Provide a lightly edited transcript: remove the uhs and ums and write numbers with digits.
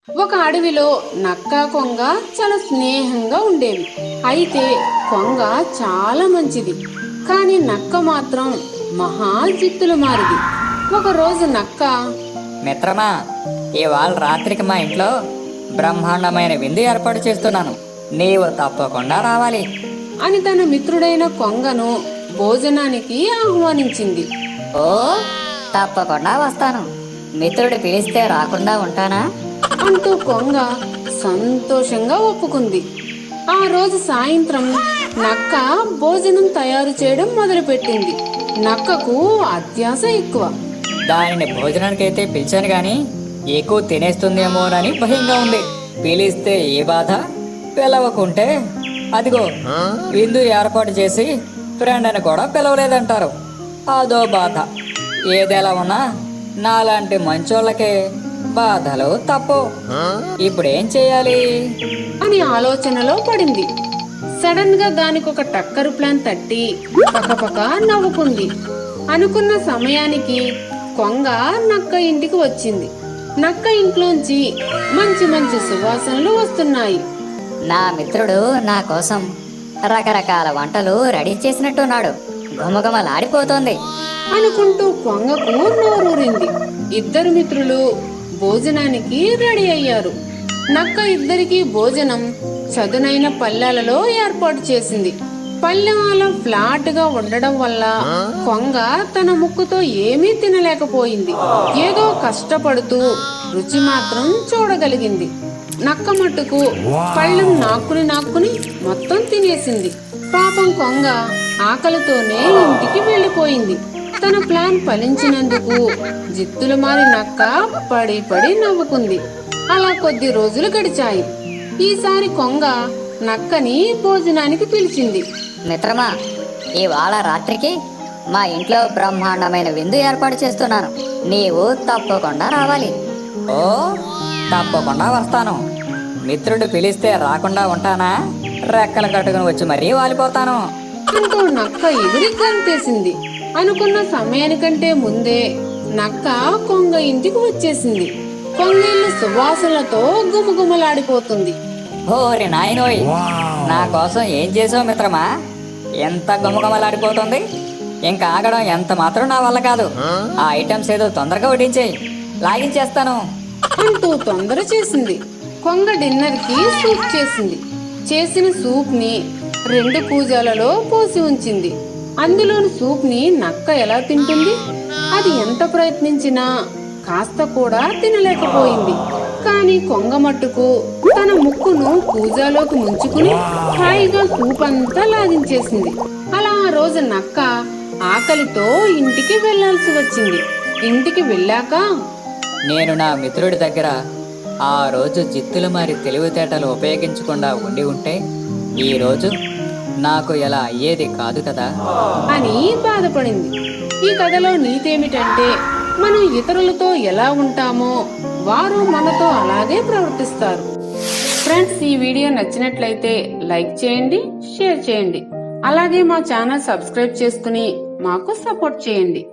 ఒక అడవిలో నక్క కొంగ చాలా స్నేహంగా ఉండేవి. అయితే కొంగ చాలా మంచిది, కానీ నక్క మాత్రం మహా జిత్తులు మారిది. ఒకరోజు నక్క, మిత్రమా, ఇవాళ రాత్రికి మా ఇంట్లో బ్రహ్మాండమైన విందు ఏర్పాటు చేస్తున్నాను. నీవు తప్పకుండా రావాలి అని తన మిత్రుడైన కొంగను భోజనానికి ఆహ్వానించింది. ఓ, తప్పకుండా వస్తాను. మిత్రుడు పిలిస్తే రాకుండా ఉంటానా? అంటూ కొంగ సంతోషంగా ఒప్పుకుంది. ఆ రోజు సాయంత్రం నక్క భోజనం తయారు చేయడం మొదలుపెట్టింది. నక్కకు అత్యాశ ఎక్కువ. దానిని భోజనానికైతే పిలిచాను గాని ఎక్కువ తినేస్తుందేమోనని భయంగా ఉంది. పిలిస్తే ఏ బాధ, పిలవకుంటే అదిగో విందు ఏర్పాటు చేసి ఫ్రెండ్ అని కూడా పిలవలేదంటారు. అదో బాధ. ఏదెలా ఉన్నా నాలాంటి మంచోళ్ళకే బాధలు తప్పు. ఇప్పుడేం చేయాలి అని ఆలోచనలో పడింది. సడన్ గా దానికి ఒక టక్కరు ప్లాన్ తట్టి పకపక నవ్వుకుంది. అనుకున్న సమయానికి కొంగ నక్క ఇంటికి వచ్చింది. నక్క ఇంట్లోంచి మంచి మంచి సువాసనలు వస్తున్నాయి. నా మిత్రుడు నా కోసం రకరకాల వంటలు రెడీ చేసినట్టున్నాడు. గుమగుమలాడిపోతోంది అనుకుంటూ కొంగకు నోరూరింది. ఇద్దరు మిత్రులు భోజనానికి రెడీ అయ్యారు. నక్క ఇద్దరికి భోజనం చదునైన పళ్ళెలలో ఏర్పాటు చేసింది. పళ్ళెం ఫ్లాట్ గా ఉండడం వల్ల కొంగ తన ముక్కుతో ఏమీ తినలేకపోయింది. ఏదో కష్టపడుతూ రుచి మాత్రం చూడగలిగింది. నక్క మట్టుకు పళ్ళెం నాక్కుని మొత్తం తినేసింది. పాపం కొంగ ఆకలితోనే ఇంటికి వెళ్లిపోయింది. తన ప్లాన్ ఫలించినందుకు జిత్తులు మారి నక్క పడి పడి నవ్వుకుంది. అలా కొద్ది రోజులు గడిచాయి. ఈసారి కొంగ నక్కని భోజనానికి పిలిచింది. మిత్రమా, ఇవాళ రాత్రికి మా ఇంట్లో బ్రహ్మాండమైన విందు ఏర్పాటు చేస్తున్నాను. నీవు తప్పకుండా రావాలి. ఓ, తప్పకుండా వస్తాను. మిత్రుడు పిలిస్తే రాకుండా ఉంటానా? రెక్కలు కట్టుకుని వచ్చి మరీ వాలిపోతాను అంటూ నక్క ఎగిరి గంతేసింది. అనుకున్న సమయానికంటే ముందే నక్క కొంగ ఇంటికి వచ్చేసింది. కొంగేళ్లు సువాసనలతో గుమగుమలాడిపోతుంది. ఓరి నాయనోయ్, నా కోసం ఏం చేసావు మిత్రమా? ఎంత గుమగుమలాడిపోతుంది. ఇంకా ఆగడం ఎంత మాత్రం నా వల్ల కాదు. ఆ ఐటమ్స్ ఏదో తొందరగా వడ్డించేయి, లాగించేస్తాను అంటూ తొందర చేసింది. కొంగ డిన్నర్ కి సూప్ చేసింది. చేసిన సూప్ ని 2 కూజాలలో పోసి ఉంచింది. అందులోని సూప్ ని నక్క ఎలా తింటుంది? అది ఎంత ప్రయత్నించినా కాస్త కూడా తినలేకపోయింది. కానీ కొంగ మట్టుకు తన ముక్కును కూజాలోకి ముంచుకుని హాయిగా సూప్ అంతా లాగించేసింది. అలా ఆ రోజు నక్క ఆకలితో ఇంటికి వెళ్లాల్సి వచ్చింది. ఇంటికి వెళ్ళాక నేను నా మిత్రుడి దగ్గర ఆ రోజు జిత్తులు మారి తెలివితేటలు ఉపయోగించకుండా ఉండి ఉంటే ఈ రోజు నాకు ఎలా అయ్యేది కాదు కదా అని బాధపడింది. ఈ కథలో నీతేమిటంటే, మనం ఇతరులతో ఎలా ఉంటామో వారు మనతో అలాగే ప్రవర్తిస్తారు. ఫ్రెండ్స్, ఈ వీడియో నచ్చినట్లయితే లైక్ చేయండి, షేర్ చేయండి. అలాగే మా ఛానల్ సబ్స్క్రైబ్ చేసుకుని మాకు సపోర్ట్ చేయండి.